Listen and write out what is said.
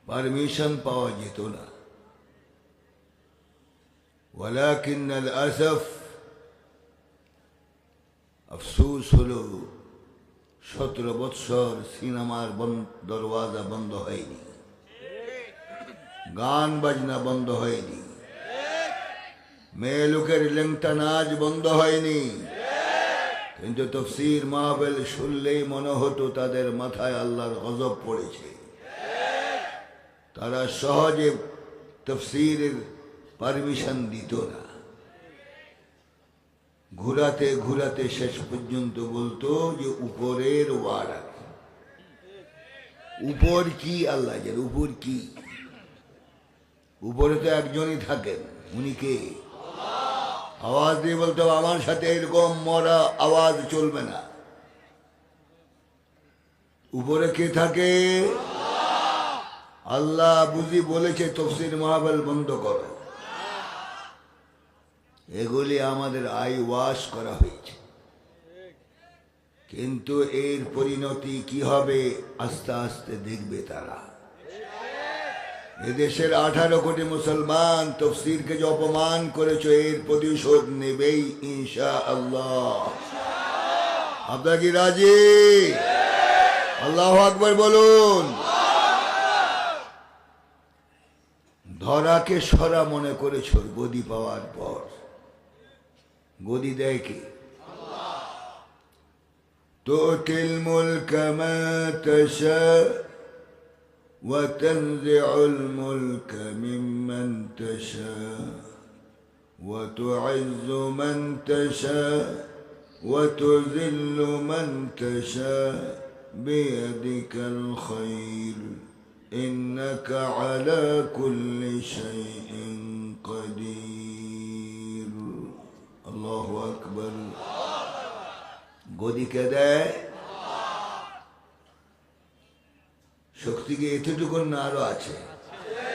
Permission পাওয়া যেত না। ওয়ালাকিন্নাল আসফ, আফসোস হলো 17 বৎসর সিনেমার দরওয়াজা বন্ধ হয়নি, গান বাজনা বন্ধ হয়নি, মেয়ে লোকের লেংটা নাচ বন্ধ হয়নি, কিন্তু তফসির মাহফিল শুনলেই মনে হতো তাদের মাথায় আল্লাহর গজব পড়েছে। তারা সহজে তফসিরের পারমিশন দিত না। ঘুরাতে ঘুরাতে শেষ পর্যন্ত বলতো যে উপরের ওয়ার্ডার। উপর কি আল্লাহ জানে, উপর কি? উপরে তো একজনই থাকেন, উনি কে? আওয়াজ দিয়ে বলতে হবে, আমার সাথে এরকম মরা আওয়াজ চলবে না। উপরে কে থাকে? আল্লাহ বুঝি বলেছে তফসির মাহফিল বন্ধ করো। এগুলি আমাদের আই ওয়াশ করা হয়েছে, কিন্তু এর পরিণতি কি হবে আস্তে আস্তে দেখবে তারা। এদেশের 18 কোটি মুসলমান তফসিরকে যে অপমান করেছে এর প্রতিশোধ নেবেই ইনশাআল্লাহ। আপনারা কি রাজি? আল্লাহু আকবার বলুন। ধরাকে সরা মনে করেছ গদি পাওয়ার পর। গদি দেয় কে? তুতিল মুলক মা তাশা ওয়া তানজিউল মুলক মিম্মান তাশা ওয়া তুইজ্জু মান তাশা ওয়া তুযিল্লু মান তাশা বিয়াদিকাল খায়র ইন্নাকা আলা কুল্লি শাইইন কাদির। আল্লাহু আকবার। গদি কে দেয়? শক্তি কি এতটুকু না আরো আছে?